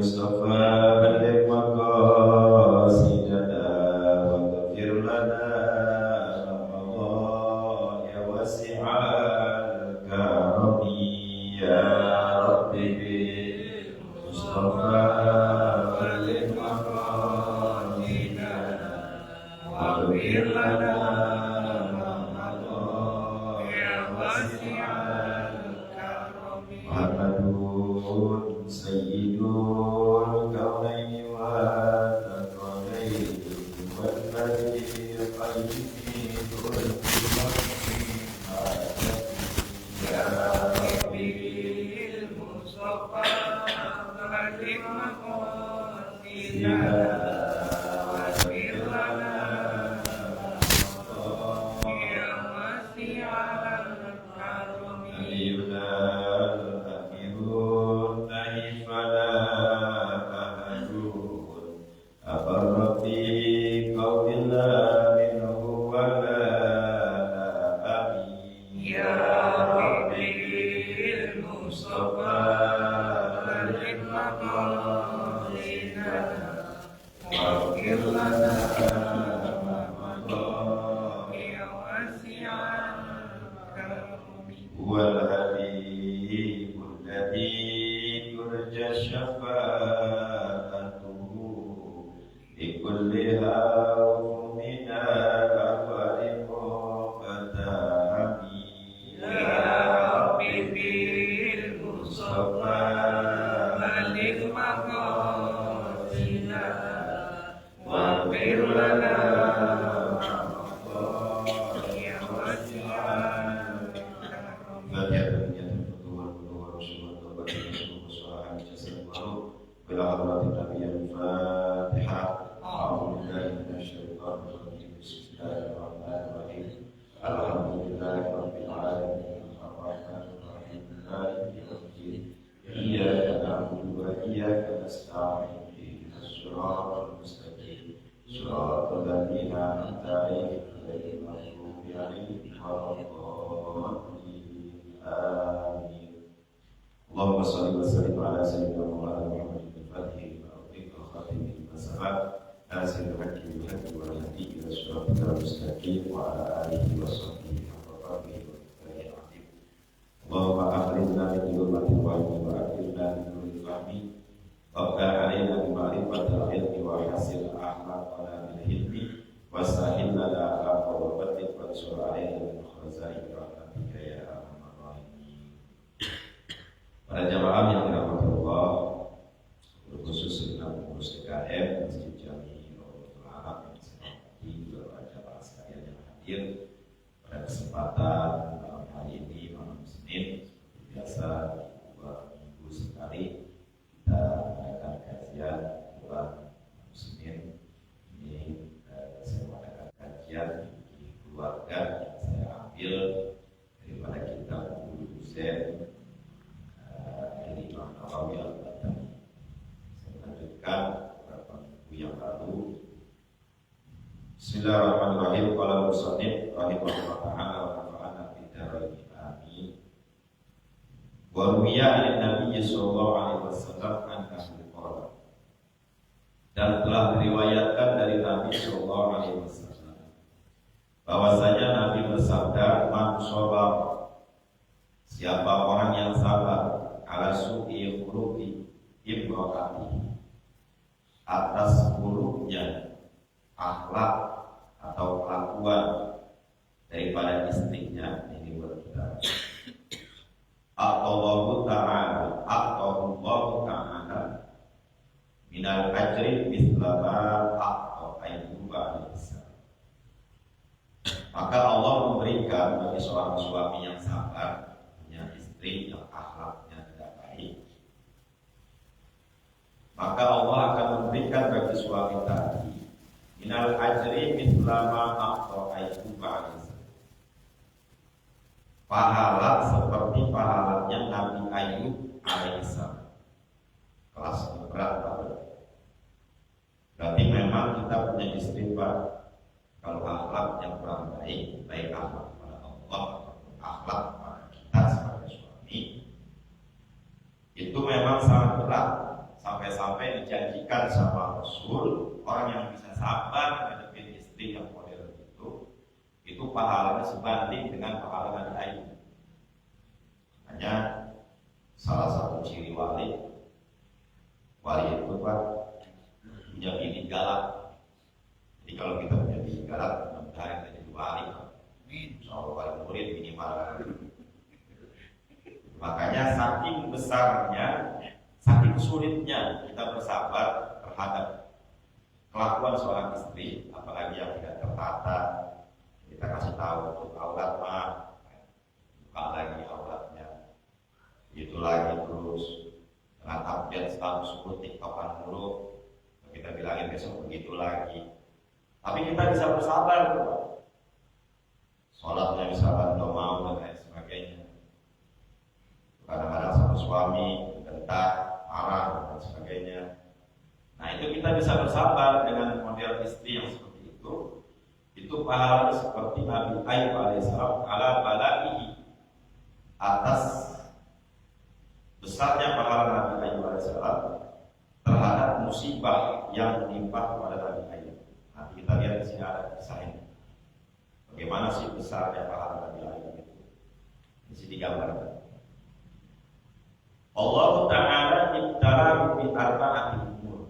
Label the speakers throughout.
Speaker 1: Mustafa balligh maqasidana wa ghfir lana Ramadan ya wasi'al karami ya Rabbi bil Mustafa balligh maqasidana wa ghfir lana Ramadan ya wasi'al karami Muhammadun Sayyidul Kaunaini wa Thaqalaini wal Fariqaini ya Rabbi bil Mustafa balligh maqasidana wa ghfir lana ya wasi'al karami Allahumma salli wa sallim ala sayyidina Muhammad al-Fatih wa al-Khatim al-Sabah nasir al-hakim al-hakim wa al-hadi ila siratal mustaqim wa ala alihi wa sahbihi wa tabi'in. Allahumma akhrijna min dhulumatil wahmi wa akhrijna min nuril fahmi wa alaina bi ma'rifatil ilmi wa hasil akhlaqana bil hilmi wa sahil lana al-amra wa batik wa sur alaina min khazain rahmatika ya arhamar rahimin. Para jamaah yang dirahmati Allah, khusus dalam pengurus DKM Masjid Jami Rodotul Arab yang saya hormati, juga para jamaah sekalian yang hadir pada kesempatan malam hari ini, malam Senin, seperti biasa 2 minggu sekali kita mengadakan kajian bulan Senin ini. Saya mengadakan kajian di keluarga yang saya ambil daripada kitab Buku Husain dari Imam Nawawi Al-Batani. Saya melanjutkan beberapa buku yang lalu. Bismillahirrahmanirrahim. Qala al-musannif rahimahullah ta'ala wa nafa'ana bid-dharain amin. Wa ruwiya an Nabi sallallahu alaihi wasallam annahu qala. Dan telah diriwayatkan dari Nabi sallallahu alaihi wasallam bahwasanya Nabi bersabda, "Man sabar, siapa orang yang sabar ala su'i khuluqi imra'atihi, atas buruknya akhlak atau kelakuan daripada istrinya," ini buat kita, Allah Ta'ala minal ajri mislama atau ayyuba alaihissalam, maka Allah memberikan bagi seorang suami yang sabar, punya istri yang akhlaknya tidak baik, maka Allah akan memberikan bagi suami tadi minal ajri mislama atau ayyuba alaihissalam, pahala seperti pahalanya Nabi Ayub alaihissalam. Kelas berat berarti memang kita punya istri Pak, kalau akhlak yang kurang baik, baik akhlak kepada Allah ataupun akhlak kepada kita sebagai suami, itu memang sangat berat. Sampai-sampai Rasul, orang yang bisa sabar menghadapi istri yang model itu pahalanya sebanding dengan pahala Nabi Ayub. Hanya salah satu ciri wali itu Pak punya bini galak. Jadi kalau kita punya bini galak, mudah-mudahan kita jadi wali. Soal wali murid minimal. Makanya saking besarnya, saking sulitnya kita bersabar terhadap kelakuan seorang istri, apalagi yang tidak tertata. Kita kasih tahu untuk aurat mah, buka lagi auratnya, itu lagi terus dengan update status TikTokan dulu, kita bilangin besok begitu lagi. Tapi kita bisa bersabar tuh, Pak. Sholatnya misalkan gak mau dan lain sebagainya. Kadang-kadang sama suami bentak, marah dan sebagainya. Nah itu kita bisa bersabar dengan model istri yang seperti itu. Itu pahalanya seperti Nabi Ayub alaihissalam ala balaihi, atas besarnya pahala Nabi Ayub alaihissalam terhadap musibah yang menimpa kepada Nabi Ayub. Nanti kita lihat di sini ada kisah ini. Bagaimana sih besarnya pahala Nabi Ayub itu? Di sini digambarkan. Allah Ta'ala ibtala bi arba'ati umur.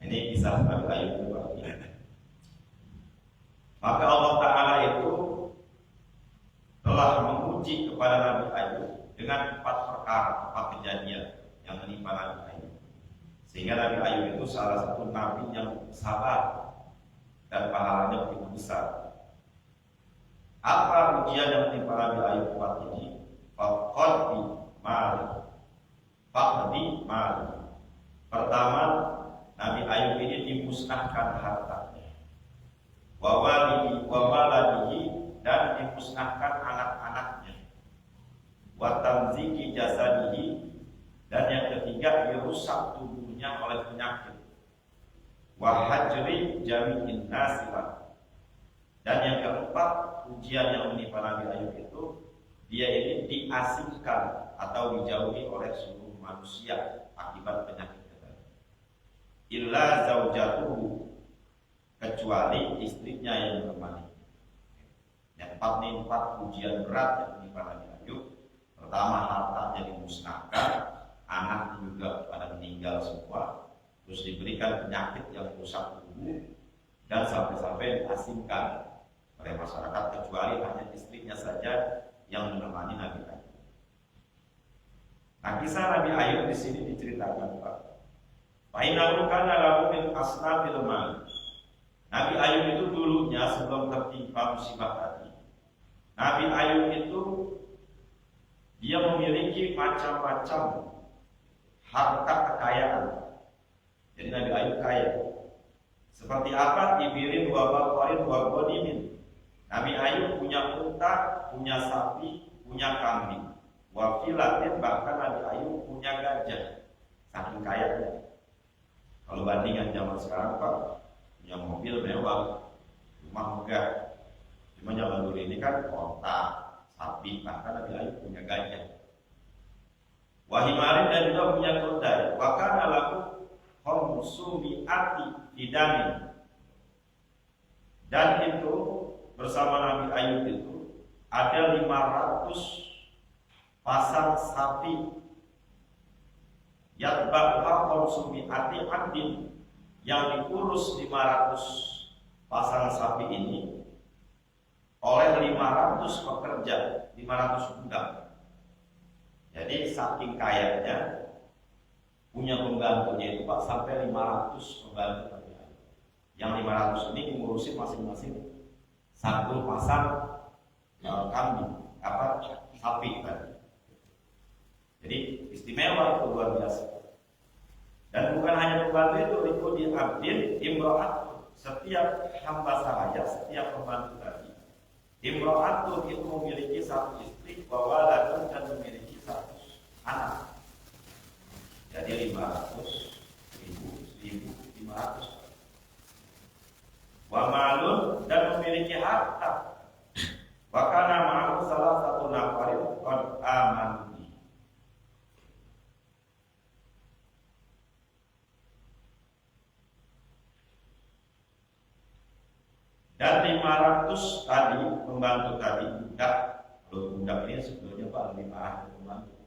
Speaker 1: Ini kisah Nabi Ayub itu. Maka Allah Ta'ala itu telah menguji kepada Nabi Ayub dengan 4 perkara, 4 kejadian yang menimpa Nabi Ayub. Sehingga Nabi Ayub itu salah satu nabi yang sabar dan pahalanya begitu besar. Apa ujian yang menimpa Nabi Ayub 4 ini? Faqdi mali. Pertama, Nabi Ayub ini dimusnahkan hartanya. Wa waladihi, dan dimusnahkan anak-anaknya. Wa tamziki jasadihi, dan yang ketiga dirusak tubuhnya oleh penyakit. Wa hajri jami'in nasilah, dan yang keempat ujian yang menimpa Nabi Ayub itu, dia ini diasingkan atau dijauhi oleh seluruh manusia akibat penyakit tadi. Illa zaujatuhu, kecuali istrinya yang menemani. Yang 4 ujian berat yang menimpa Nabi Ayub. Pertama, hartanya dimusnahkan, anak juga pada meninggal semua, terus diberikan penyakit yang merusak tubuh, dan sampai-sampai diasingkan oleh masyarakat, kecuali hanya istrinya saja yang menemani Nabi Ayub. Nah, kisah Nabi Ayub di sini diceritakan, Pak. Fainahu kana lahu min asnafil mal. Nabi Ayub itu dulunya sebelum tertimpa musibah tadi, Nabi Ayub itu dia memiliki macam-macam harta kekayaan. Jadi Nabi Ayub kaya. Seperti apa? Ibirin wa baqarin wa ghanimin. Nabi Ayub punya unta, punya sapi, punya kambing. Wa filatin, bahkan Nabi Ayub punya gajah. Saking kayanya. Kalau bandingan zaman sekarang, Pak, punya mobil mewah, rumah megah. Cuma zaman dulu ini kan onta, sapi, bahkan Nabi Ayub punya gajah. Wahimarin, dan juga punya keledai. Bahkan alaku khamsumi'ati bidamin. Dan itu bersama Nabi Ayub itu ada 500 pasang sapi. Yatba'uha khamsumi'ati abdin, yang diurus 500 pasang sapi ini oleh 500 pekerja, 500 budak. Jadi saking kayanya, punya pembantunya itu Pak sampai 500 pembantu. Yang 500 ini ngurusin masing-masing satu pasang kambing, sapi tadi. Jadi istimewa, itu luar biasa. Dan bukan hanya pembantu itu, di abdin imro'at, setiap hamba sahaya, setiap pembantu tadi, imro'atu itu memiliki satu istri, wawaladun, dan memiliki satu anak. Jadi 500 1.500. Wamalun, dan memiliki harta. Wakana ma'ahu salah satu nafarin qad amanu. Dan 500 tadi pembantu tadi budak. Kalau budak ini sebetulnya Pak lebih parah dari pembantu.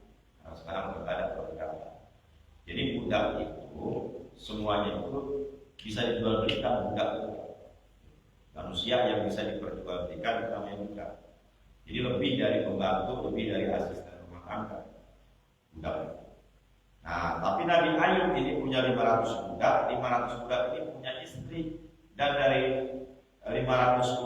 Speaker 1: Nah, sekarang berbeda berbeda. Jadi budak itu semuanya itu bisa dijual-belikan budak itu. Manusia yang bisa diperjualbelikan itu namanya budak. Jadi lebih dari pembantu, lebih dari asisten rumah tangga budak. Nah, tapi Nabi Ayub ini punya 500 budak. 500 budak ini punya istri, dan dari 500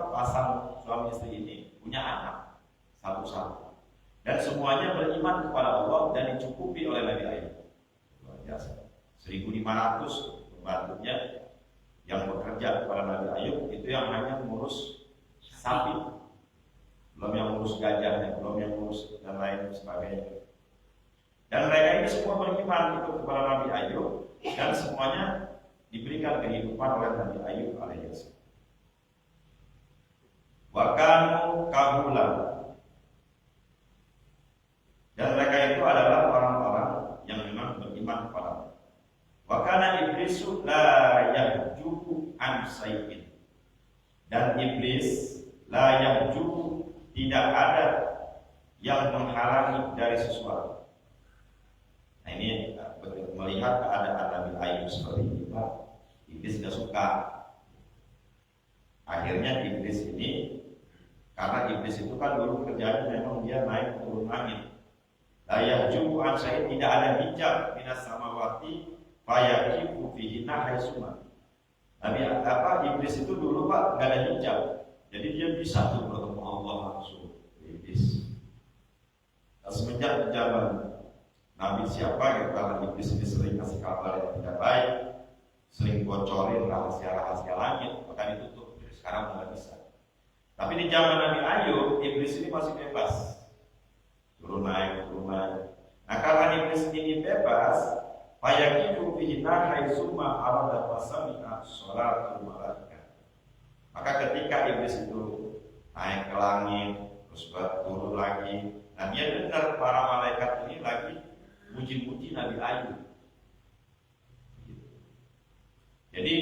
Speaker 1: pasang suami istri ini punya anak satu-satu. Dan semuanya beriman kepada Allah dan dicukupi oleh Nabi Ayub. Luar biasa. 1.500 pembantunya yang bekerja kepada Nabi Ayub itu yang hanya mengurus sapi, belum yang mengurus gajahnya, belum yang mengurus dan lain sebagainya. Dan mereka ini semua beriman itu kepada Nabi Ayub, dan semuanya diberikan kehidupan oleh Nabi Ayub alaihissalam. Wa kanu kahulan, dan mereka itu adalah orang-orang yang memang beriman kepada Allah. Wa kana iblisu la yahjubu an syai'in, dan iblis la yahjubu, tidak ada yang menghalangi dari sesuatu. Nah ini melihat keadaan Nabi Ayub seperti ini, Pak, iblis gak suka. Akhirnya iblis ini, karena iblis itu kan dulu kerjanya memang dia naik turun langit. La yahjubu an syai'in, tidak ada hijab minas samawati fayaqifu fihi haitsuma. Nabi iblis itu dulu Pak nggak ada hijab, jadi dia bisa tuh bertemu Allah langsung. Iblis. Dan semenjak zaman Nabi siapa yang karena iblis ini sering kasih kabar yang tidak baik, sering bocorin rahasia-rahasia langit, maka ditutup. Sekarang nggak bisa. Tapi di zaman Nabi Ayub, iblis ini masih bebas, turun naik. Nah karena iblis ini bebas, fayaqifu fihi haitsuma arada fasami'a sholatul malaikah. Maka ketika iblis itu naik ke langit, terus turun lagi, nah dia dengar para malaikat ini lagi muji-muji Nabi Ayub. Jadi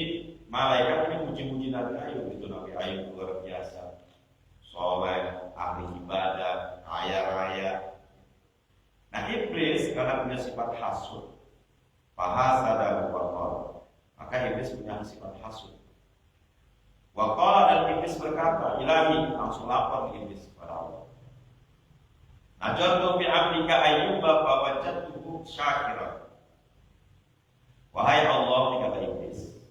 Speaker 1: malaikat ini muji-muji Nabi Ayub, itu Nabi Ayub luar biasa, soleh, ahli ibadah, kaya raya. Nah iblis karena punya sifat hasud, fahasada wa qala, maka iblis punya sifat hasud. Wa qala, dan iblis berkata, ilahi, langsung lapor iblis kepada Allah. Najatu bi abdika Ayyuba fa wajadtuhu syakiran. Wahai Allah, kata iblis,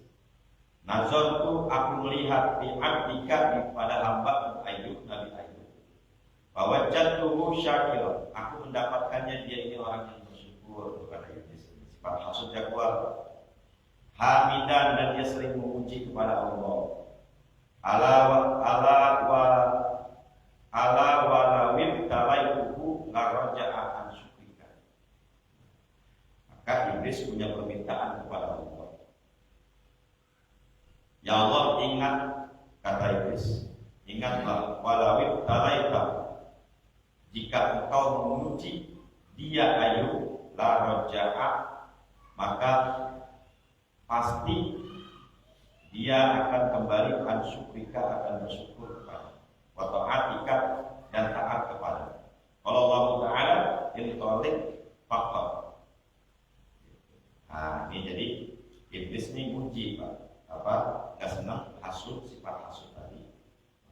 Speaker 1: nazartu, aku melihat di abdika, pada hamba Ayub, Nabi Ayub. Fa wajadtuhu syakiran, aku mendapatkannya dia ini orang yang bersyukur, kata iblis. Sifat hasudnya kuat. Hamidan, dan dia sering memuji kepada Allah. Ala walawin talaituhu laraja'a an syukrika. Maka iblis punya permintaan kepada Allah. Ya Allah, ingat, kata iblis, ingatlah, walawin talaitahu, jika engkau memuji dia Ayub, laraja'a, maka pasti dia akan kembali an syukrika, akan bersyukur kepada wa ta'atika, dan taat kepada. Kalau Allah Ta'ala intalik faktor. Nah ini jadi iblis ini muji Pak, nggak senang hasud, sifat hasud tadi.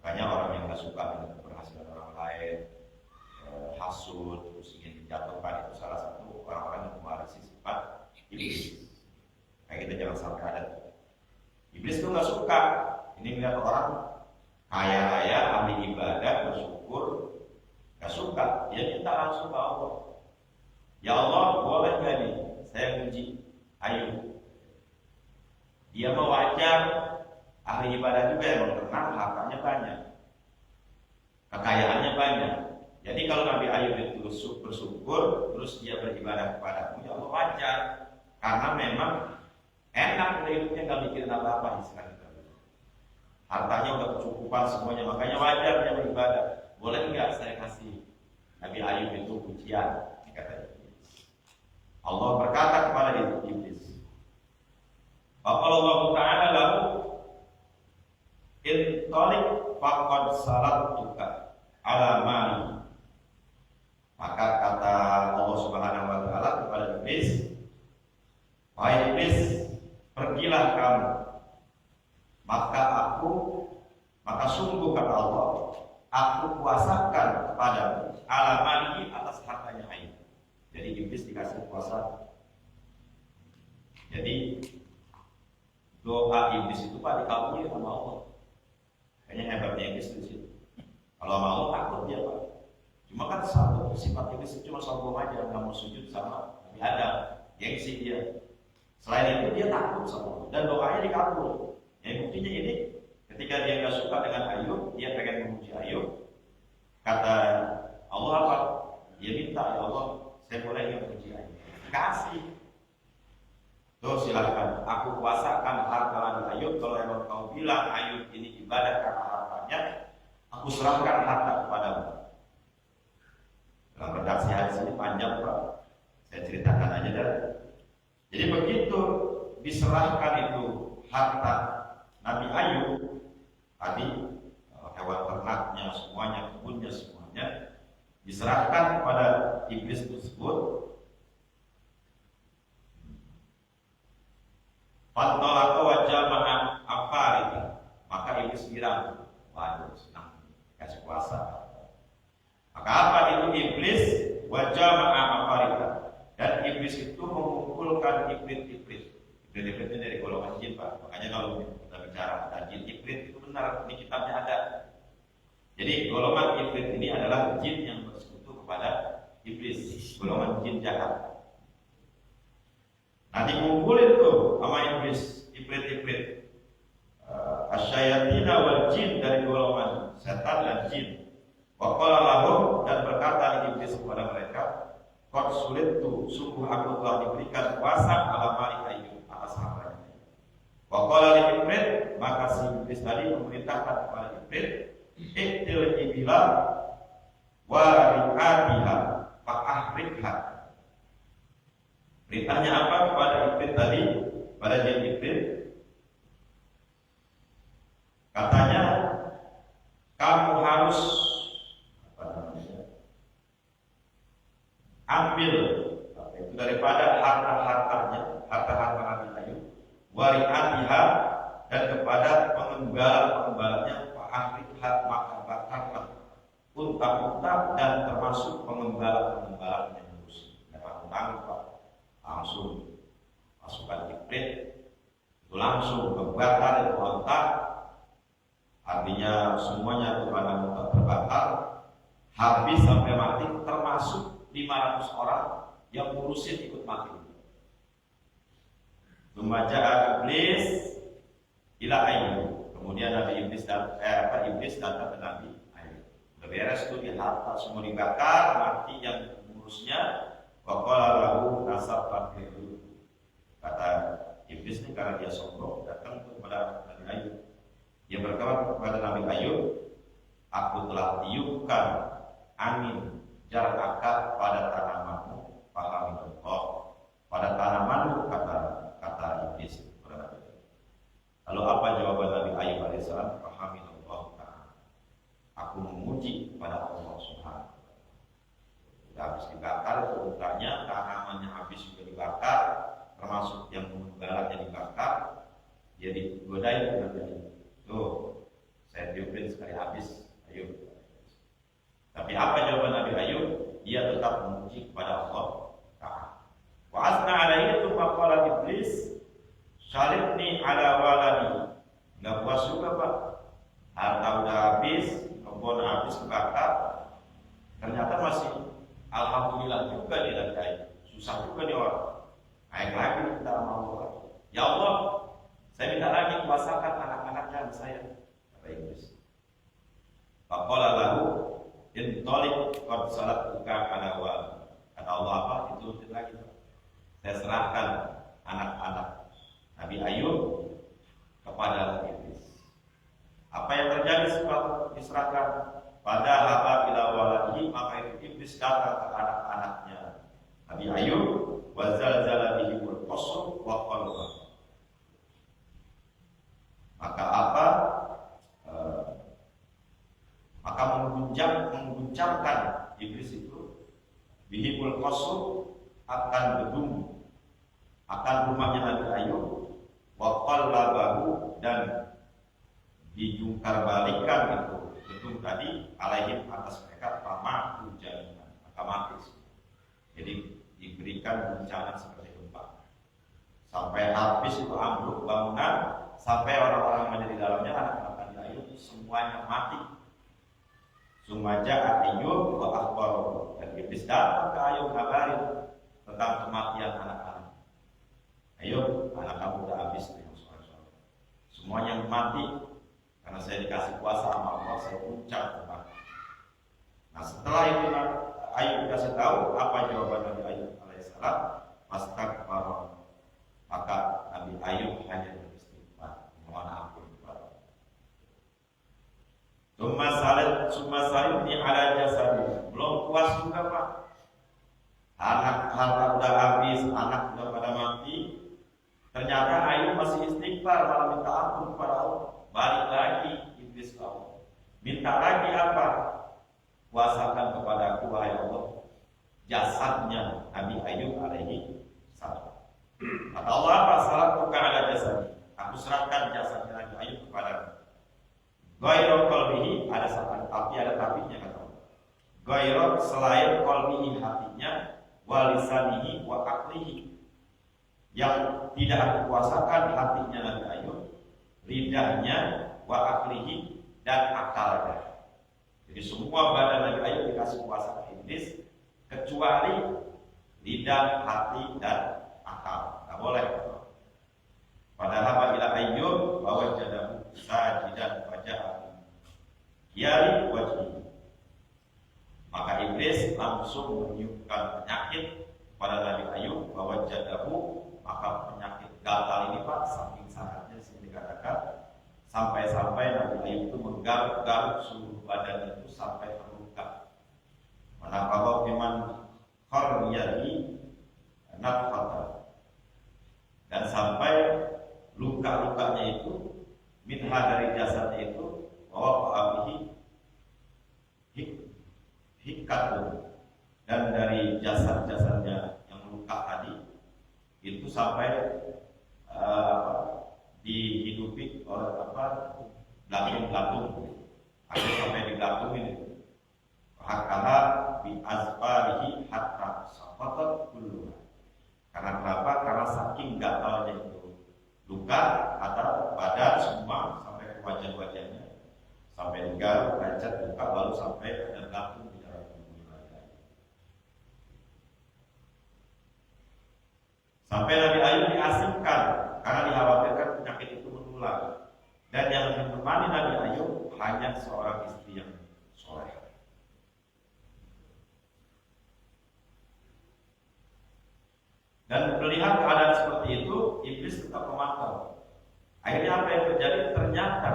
Speaker 1: Makanya orang yang nggak suka dengan keberhasilan orang lain, hasud, terus ingin menjatuhkan, itu salah satu orang-orang yang mewarisi sifat iblis. Kayak kita jangan sampai ada. Iblis itu nggak suka. Ini melihat orang kaya raya, ahli ibadah, bersyukur, nggak suka. Dia minta langsung ke Allah. Ya Allah, boleh nggak nih saya muji Ayub? Dia mau wajar, ahli ibadah juga yang terkenal, hartanya banyak, kekayaannya banyak. Jadi kalau Nabi Ayub itu bersyukur, terus dia beribadah kepadamu, ya Allah wajar, karena memang enak hidupnya, nggak mikirin apa-apa istilah kita. Hartanya udah kecukupan semuanya, makanya wajar dia beribadah. Boleh nggak saya kasih Nabi Ayub itu pujian? Kata iblis. Allah berkata kepada iblis, Allah Ta'ala lalu, intalik faqad salatuka ala mali. Maka kata Allah Subhanahu wa taala kepada iblis, "Wahai iblis, pergilah kamu. Maka sungguh kata Allah, aku kuasakan kepadamu ala mali atas hartanya Ayub." Jadi iblis dikasih kuasa. Jadi doa iblis itu Pak dikabuli sama Allah. Kayaknya hebatnya iblis di situ. Kalau sama Allah takut dia Pak. Cuma kan satu sifat iblis cuma sombong aja, nggak mau sujud sama Nabi Adam, gengsi dia. Selain itu dia takut sama Allah dan doanya dikabul. Yang buktinya ini, ketika dia nggak suka dengan Ayub, dia pengen memuji Ayub. Kata Allah apa? Dia minta, ya Allah, saya boleh nggak memuji Ayub? Kasih. Tuh silakan, aku kuasakan harta Nabi Ayub. Kalau emang kau bilang Ayub ini ibadah karena hartanya, aku serahkan harta kepadamu. Dalam redaksi hadis ini panjang Pak, saya ceritakan aja dah. Jadi begitu diserahkan itu harta Nabi Ayub tadi, hewan ternaknya semuanya, kebunnya semuanya diserahkan kepada iblis tersebut. Fatolaka wajah maha aparita, maka iblis bilang, waduh senang kasih kuasa. Maka apa itu iblis? Wajah maha aparita, dan iblis itu mengumpulkan iblis-iblis. Iblis-iblis itu dari golongan jin Pak. Makanya kalau kita bicara ada jin iblis itu benar, di kitabnya ada. Jadi golongan iblis ini adalah jin yang bersekutu kepada iblis, golongan jin jahat. Nah dikumpulin tuh sama iblis, iblis asyayatina wal jin, dari golongan setan dan jin. Wa qala lahum, dan berkata iblis kepada mereka, qad sulitu, sungguh aku telah diberikan kuasa ala mali Ayub atas hartanya. Wa qala li iblis, maka si iblis tadi memerintahkan kepada iblis, iktil ibila wa ri'atiha fa ahrikha. Perintahnya apa kepada iblis tadi, pada jin iblis? Katanya kamu harus ambil itu daripada harta-hartanya, harta-harta Nabi Ayub, wari'atiha, dan kepada pengembala-pengembalanya, fa'ahrikha, maka bakarlah unta-unta dan termasuk pengembala-pengembalanya yang berusia. Tanggung Pak, langsung masukkan iblis itu langsung kebakar itu unta, artinya semuanya itu pada unta terbakar habis sampai mati, termasuk 500 orang yang ngurusin ikut mati. Membaca iblis ila Ayub, kemudian Nabi iblis iblis datang ke Nabi Ayub. Udah beres tuh di harta semua dibakar, mati yang mengurusnya. Wa qala lahu nasab fakhiru. Kata iblis ini karena dia sombong datang kepada Nabi Ayub. Dia berkata kepada Nabi Ayub, aku telah tiupkan angin jarakaka pada tanamanmu, fahamillah, pada tanamanmu, kata iblis kepada Nabi Ayub. Lalu apa jawaban Nabi Ayub alaihissalam? Fahamillah ta'ala, aku memuji kepada Allah Subhanahu. Sudah habis dibakar itu untanya, tanamannya habis juga dibakar, termasuk yang menggarapnya dibakar. Dia digodain dengan Nabi. Tuh, saya tiupin sekali habis. Ayub. Tapi apa jawaban Nabi Ayub? Dia tetap memuji kepada Allah Ta'ala. Wa asna alaihi itu maqala iblis, syalibni ala waladi. Nggak puas juga Pak, harta udah habis, kebun habis kebakar, ternyata masih alhamdulillah juga dia Nabi Ayub. Susah juga nih orang. Naik lagi minta sama Allah. Ya Allah, saya minta lagi kuasakan anak-anaknya saya. Kata iblis. Faqala lahu intalik qad salatuka ala wal. Kata Allah apa? Itu lagi. Saya serahkan anak-anak Nabi Ayub kepada iblis. Apa yang terjadi setelah diserahkan pada haba ila waladihi, maka itu iblis datang ke anak-anaknya Nabi Ayub, wa zalzala bihimul qasr wa qalba. Maka apa? mengguncangkan iblis itu bihimul qasr, akan gedung, akan rumahnya Nabi Ayub, wa qallabahu, dan dijungkar balikan itu gedung tadi alaihim atas mereka pamatu jaminan, maka mati. Jadi diberikan guncangan seperti gempa sampai habis itu ambruk bangunan, sampai orang-orang yang ada di dalamnya anak-anak Nabi Ayub semuanya mati. Sumaja Ayub wa akhbaru, dan iblis datang ke Ayub kabarin tentang kematian anak-anak. Ayub, anak kamu udah habis nih, semuanya mati karena saya dikasih kuasa sama Allah, saya puncak tempat. Nah setelah itu Ayub dikasih tahu apa jawaban Nabi Ayub alaihissalam, Fastakbara, maka Nabi Ayub hanya beristighfar, mohon ampun kepada Allah. Summa salibni ala jasadi, belum puas juga Pak. Anak harta udah habis, anak udah pada mati. Ternyata Ayub masih istighfar, malah minta ampun kepada Allah. Balik lagi iblis Allah, minta lagi apa? Kuasakan kepadaku wahai Allah jasadnya Nabi Ayub alaihi salam. Kata Allah apa? Salatuka ala jasadi, aku serahkan jasadnya Nabi Ayub kepadamu. Ghairul qalbihi, ada satu tapi ada tapinya kata Allah. Ghairul, selain qalbihi hatinya, walisanihi wa aqlihi, yang tidak aku kuasakan hatinya Nabi Ayub, lidahnya, wa aqlihi, dan akalnya. Jadi semua badan Nabi Ayub dikasih kuasa iblis kecuali lidah, hati, dan akal. Tidak boleh. Padahal ila Ayub bahwa jadahu sajidan wajah yari wajhi, maka iblis langsung meniupkan penyakit pada Nabi Ayub bahwa jadahu, maka penyakit gatal ini Pak saking sangatnya sini dikatakan sampai-sampai Nabi Ayub itu menggaruk-garuk seluruh badan itu sampai terluka. Manakala biman kharmiyadi nafata, dan sampai luka-lukanya itu minha dari jasadnya itu bahwa abihi hikatun, dan dari jasad-jasadnya yang luka tadi itu sampai dihidupi oleh belatung-belatung, ada sampai digelantungin itu. Hakaha bi azfarihi hatta safatat kulluha. Karena kenapa? Karena saking gatalnya itu luka atau badan semua sampai ke wajah-wajahnya, sampai digaruk, lecet, luka, lalu sampai ada gantung di dalam tubuhnya. Sampai Nabi Ayub diasingkan karena dikhawatirkan penyakit itu menular. Dan yang menemani Nabi Ayub hanya seorang istri yang soleh. Dan melihat keadaan seperti itu, iblis tetap memantau. Akhirnya apa yang terjadi? Ternyata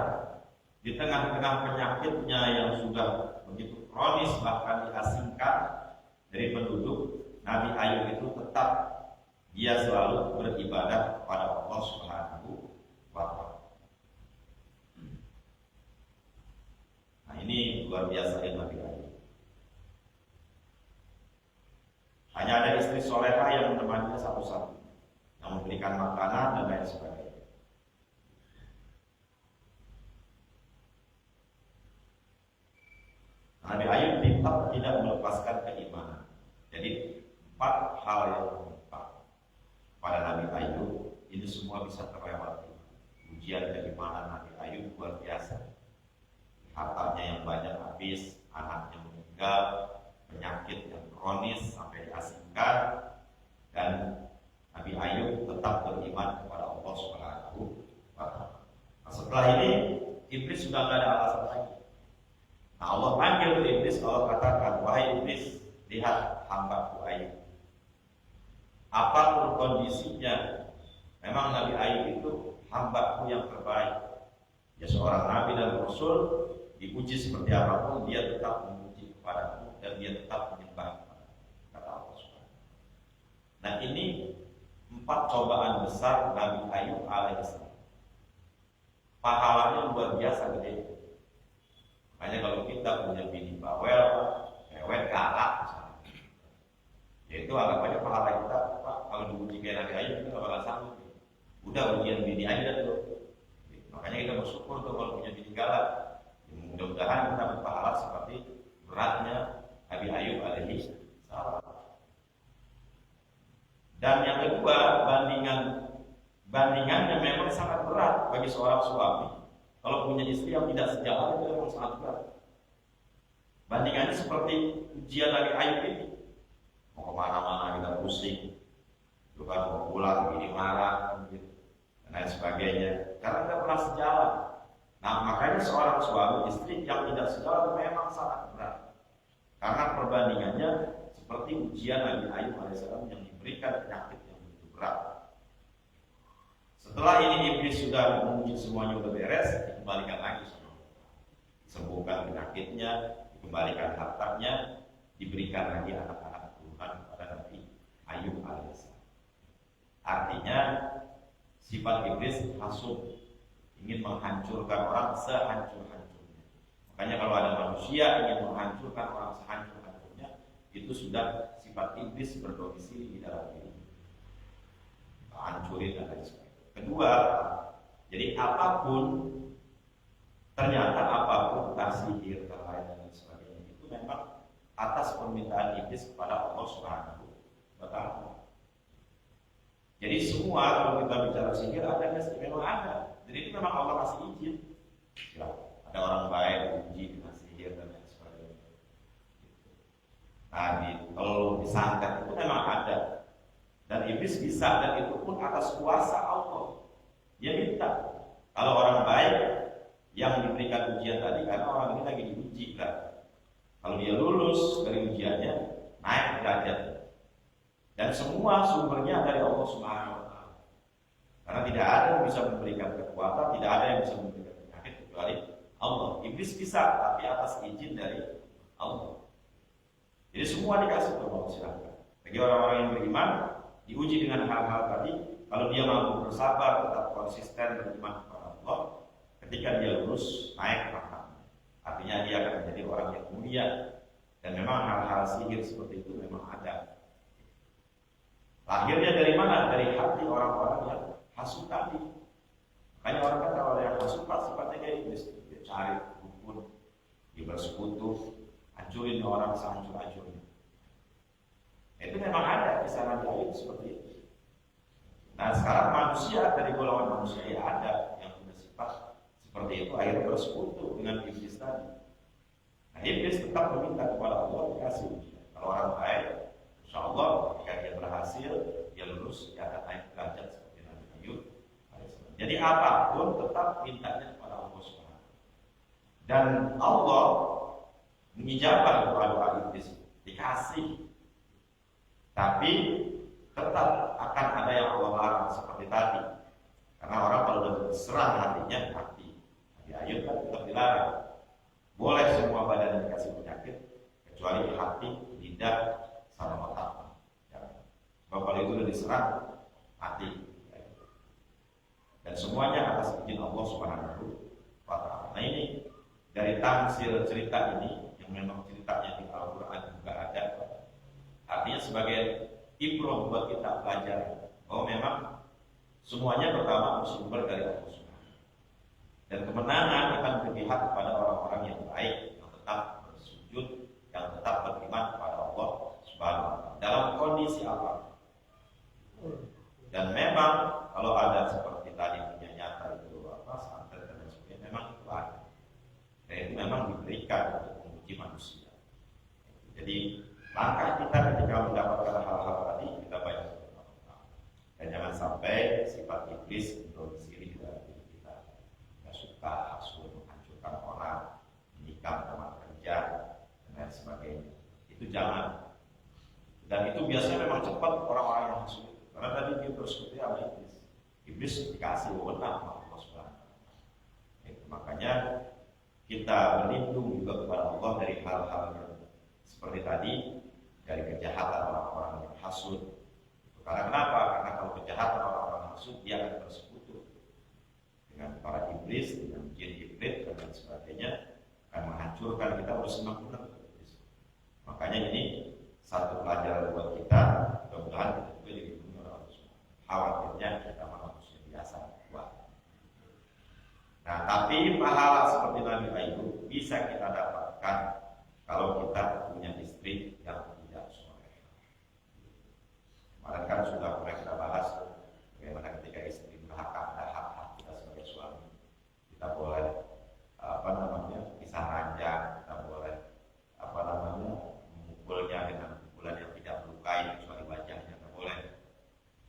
Speaker 1: di tengah-tengah penyakitnya yang sudah begitu kronis, bahkan diasingkan dari penduduk, Nabi Ayub itu tetap dia selalu beribadah kepada Allah Subhanahu wa Ta'ala. Nah ini luar biasa ya Nabi Ayub. Hanya ada istri solehah yang menemaninya satu-satu, yang memberikan makanan dan lain sebagainya. Nabi Ayub tetap tidak melepaskan keimanan. Jadi 4 hal yang menimpa pada Nabi Ayub ini semua bisa terlewati. Ujian keimanan Nabi Ayub luar biasa. Hartanya yang banyak habis, anaknya meninggal, penyakit yang kronis sampai diasingkan, dan Nabi Ayub tetap beriman kepada Allah Subhanahu wa Ta'ala. Nah, setelah ini iblis sudah tidak ada alasan lagi. Nah, Allah panggil iblis, Allah katakan, wahai iblis, lihat hamba-Ku Ayub. Apapun kondisinya, memang Nabi Ayub itu hamba-Ku yang terbaik. Ya seorang nabi dan rasul, dipuji seperti apapun, dia tetap memuji kepadaku dan dia tetap menyembah kata Allah Subhanahu. Nah ini 4 cobaan besar Nabi Ayub alaihissalam. Pahalanya luar biasa gede. Makanya kalau kita kita punya bini bawel, mewek, galak, misalnya. Yaitu anggap aja pahala kita, Pak, kalau diuji kayak Nabi Ayub kita nggak bakal sanggup. Udah ujian bini aja tuh. Makanya kita bersyukur tuh kalau punya bini galak. Mudah-mudahan kita berpahala seperti beratnya Nabi Ayub alaihi salam. Dan yang kedua, bandingannya memang sangat berat bagi seorang suami. Kalau punya istri yang tidak sejalan itu memang sangat berat. Bandingannya seperti ujian Nabi Ayub ini. Mau kemana-mana kita pusing, juga mau pulang ini marah, gitu, dan lain sebagainya. Karena tidak pernah sejalan. Nah, makanya seorang suami istri yang tidak sejalan memang sangat berat. Karena perbandingannya seperti ujian Nabi Ayub alaihissalam yang diberikan penyakit yang begitu berat. Setelah ini iblis sudah menguji semuanya udah beres, dikembalikan lagi sama Allah. Sembuhkan penyakitnya, dikembalikan hartanya, diberikan lagi anak-anak Tuhan kepada Nabi Ayub alaihissalam. Artinya sifat iblis hasud, ingin menghancurkan orang sehancur-hancurnya. Makanya kalau ada manusia ingin menghancurkan orang sehancur-hancurnya, itu sudah sifat iblis berdomisili di dalam diri. Hancurin dan lain sebagainya. Kedua, jadi ternyata apapun entah sihir, lain dan lain sebagainya, itu memang atas permintaan iblis kepada Allah Subhanahu wa Ta'ala. Jadi semua kalau kita bicara sihir ada memang ada. Jadi itu memang Allah kasih izin. Ya, ada orang baik diuji dengan sihir dan lain sebagainya. Nah, kalau disantet itu memang ada. Dan iblis bisa, dan itu pun atas kuasa Allah. Dia minta. Kalau orang baik yang diberikan ujian tadi, karena orang ini lagi diuji kan. Kalau dia lulus dari ujiannya, naik derajat. Dan semua sumbernya dari Allah Subhanahu wa Ta'ala. Karena tidak ada yang bisa memberikan kekuatan, tidak ada yang bisa memberikan penyakit kecuali Allah. Iblis bisa, tapi atas izin dari Allah. Jadi semua dikasih Allah, silakan. Bagi orang-orang yang beriman, diuji dengan hal-hal tadi. Kalau dia mampu bersabar, tetap konsisten beriman kepada Allah, ketika dia lulus, naik pangkatnya. Artinya dia akan menjadi orang yang mulia. Dan memang hal-hal sihir seperti itu memang ada. Lahirnya dari mana? Dari hati orang-orang yang hasud tadi. Makanya orang kata kalau yang hasud pasti kayak iblis. Dia cari dukun, dia bersekutu, hancurin orang sehancur-hancurnya. Itu memang ada kisah Nabi Ayub seperti itu. Nah sekarang manusia dari golongan manusia ya ada yang punya sifat seperti itu, akhirnya bersekutu dengan iblis tadi. Nah iblis tetap meminta kepada Allah dikasih ujian. Kalau orang baik, insya Allah ketika dia berhasil, dia lulus, dia akan naik derajat seperti Nabi Ayub. Jadi apapun tetap mintanya kepada Allah SWT. Dan Allah mengijabah doa iblis, dikasih. Tapi tetap akan ada yang Allah larang seperti tadi. Karena orang kalau sudah berserah hatinya mati. Nabi Ayub kan tetap dilarang. Boleh semua badan dikasih penyakit kecuali hati, lidah, sama otak. Ya. Kalau itu sudah diserah mati. Dan semuanya atas izin Allah Subhanahu wa Ta'ala. Nah ini dari tafsir cerita ini yang memang ceritanya di Al-Quran juga ada. Artinya sebagai ibrah buat kita belajar bahwa memang semuanya pertama bersumber dari Allah Subhanahu. Dan kemenangan akan berpihak kepada orang-orang yang baik, yang tetap bersujud, yang tetap beriman kepada Allah Subhanahu wa Ta'ala dalam kondisi apa. Dan memang kalau ada seperti tadi punya nyata itu santet dan sebagainya, memang itu ada. Dan itu memang diberikan untuk menguji manusia. Jadi langkah kita ketika mendapatkan hal-hal tadi, kita banyak berdoa. Dan jangan sampai sifat iblis berdomisili di dalam diri kita. Kita suka hasud, menghancurkan orang, menikam teman kerja, dan lain sebagainya. Itu jangan. Dan itu biasanya memang cepat orang-orang yang hasud. Karena tadi dia bersekutu sama iblis. Iblis dikasih wewenang sama Allah Subhanahu. Makanya kita berlindung juga kepada Allah dari hal-hal yang seperti tadi, dari kejahatan orang-orang yang hasud. Karena kenapa? Karena kalau kejahatan orang-orang hasud, dia akan bersekutu dengan para iblis, dengan jin iblis dan lain sebagainya, akan menghancurkan menghancurkan kita harus sempurna. Makanya ini satu pelajaran buat kita, mudah-mudahan kita juga dilindungi oleh Allah. Khawatirnya kita manusia biasa kuat. Nah, tapi pahala seperti Nabi Ayub bisa kita dapatkan kalau kita punya istri yang tidak soleh. Kemarin kan sudah mulai kita bahas bagaimana ketika istri durhaka, ada hak-hak kita sebagai suami. Kita boleh pisah ranjang, kita boleh memukulnya dengan pukulan yang tidak melukai kecuali wajahnya, tidak boleh.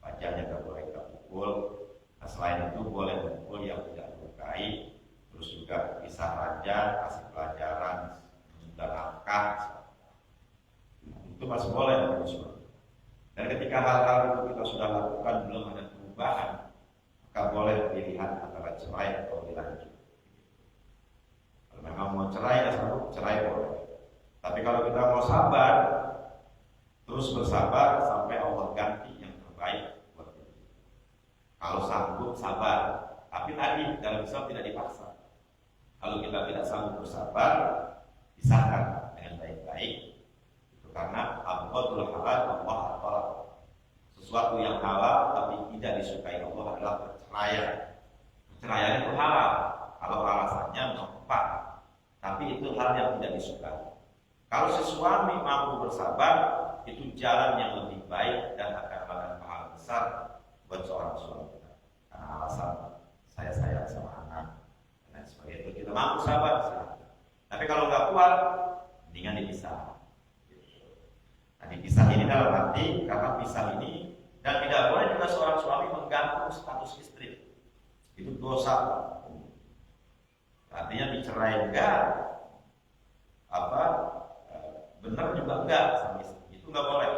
Speaker 1: Wajahnya tidak boleh kita pukul. Nah, selain itu boleh memukul yang tidak melukai. Terus juga pisah ranjang, kasih pelajaran, sudah langkah, itu masih boleh. Dan ketika hal-hal itu kita sudah lakukan belum ada perubahan, maka boleh pilihan antara cerai atau dilanjut. Kalau memang mau cerai, ya cerai boleh. Tapi kalau kita mau sabar, terus bersabar sampai Allah ganti yang terbaik buat kita. Kalau sanggup sabar, tapi tadi dalam Islam tidak dipaksa. Kalau kita tidak sanggup bersabar, pisahkan dengan baik-baik. Itu karena al-qadrul halal Allah al-halal. Sesuatu yang halal tapi tidak disukai Allah adalah perceraian. Perceraian itu halal kalau alasannya tepat, tapi itu hal yang tidak disukai. Kalau si suami mampu bersabar, itu jalan yang lebih baik dan akan memberikan pahala besar buat seorang suami. Karena alasan saya sayang sama anak dan sebagainya, itu kita mampu sabar. Tapi kalau nggak kuat, mendingan dipisah. Nah, dipisah ini dalam arti karena pisah ini, dan tidak boleh juga seorang suami menggantung status istri. Itu dosa. Artinya dicerai enggak, benar juga enggak sama istri. Itu enggak boleh.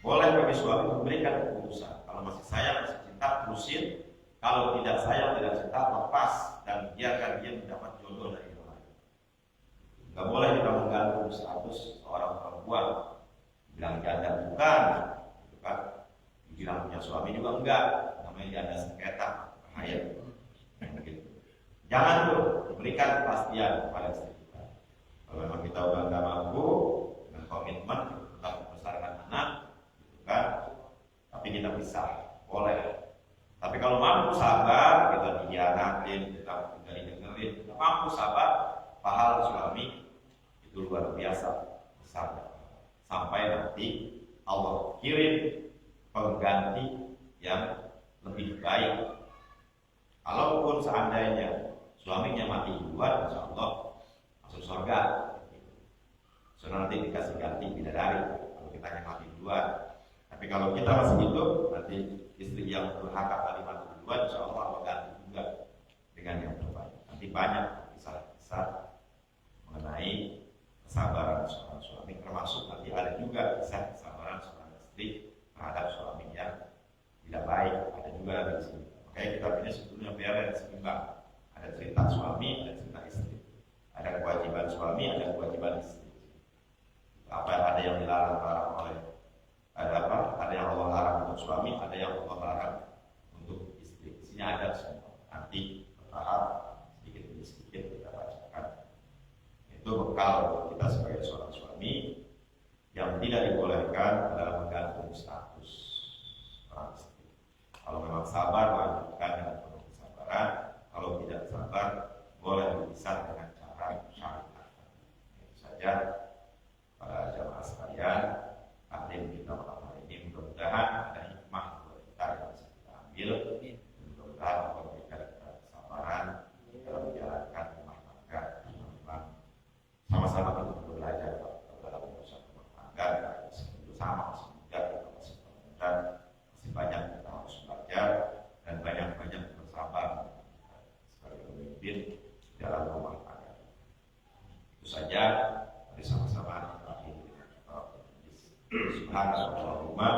Speaker 1: Boleh bagi suami memberikan keputusan. Kalau masih sayang, masih cinta, terusin. Kalau tidak sayang, tidak cinta, lepas dan biarkan dia mendapat jodoh dari yang lain. Enggak boleh kita menggantung status seorang perempuan. Bilang janda bukan, gitu kan? Bilang punya suami juga enggak. Namanya janda sengketa, bahaya. Gitu. Jangan tuh berikan kepastian kepada istri kita. Kalau memang kita udah nggak mampu dengan komitmen tetap membesarkan anak, gitu kan? Tapi kita bisa, boleh. Tapi kalau mampu sabar, kita dihianatin, kita tidak didengerin, kita mampu sabar, pahala suami itu luar biasa besar. Sampai nanti Allah kirim pengganti yang lebih baik. Kalaupun seandainya suaminya mati duluan, insya Allah masuk surga. So nanti dikasih ganti bidadari kalau kita yang mati duluan. Tapi kalau kita masih hidup, nanti istri yang durhaka tadi mati duluan, insya Allah Allah ganti juga dengan yang terbaik. Nanti banyak kisah-kisah mengenai kesabaran seorang suami, termasuk nanti ada juga kisah kesabaran seorang istri terhadap suami yang tidak baik. Ada juga di sini. Makanya kita ini sebetulnya biar ada seimbang. Ada cerita suami, ada cerita istri. Ada kewajiban suami, ada kewajiban istri. Ada yang dilarang oleh, ada yang Allah larang untuk suami, ada yang Allah larang untuk istri. Di sini ada semua. Nanti bertahap sedikit demi sedikit kita bacakan. Itu bekal untuk kita sebagai seorang suami. Yang tidak dibolehkan adalah menggantung status orang istri. Kalau memang sabar, lanjutkan dengan penuh kesabaran. Kalau tidak sabar, boleh dipisah dengan cara syariat. Itu saja para jamaah sekalian, taklim kita malam hari ini, mudah-mudahan ada hikmah buat kita yang bisa kita ambil. Mudah-mudahan Allah memberikan kita kesabaran dalam menjalankan rumah tangga. Sama-sama kita belajar dalam urusan rumah tangga. Itu sama, masih muda, kita masih muda, masih banyak kita harus belajar dan banyak-banyak bersabar sebagai pemimpin dalam rumah tangga. Itu saja. Mari sama-sama kita akhiri dengan Subhanallahumma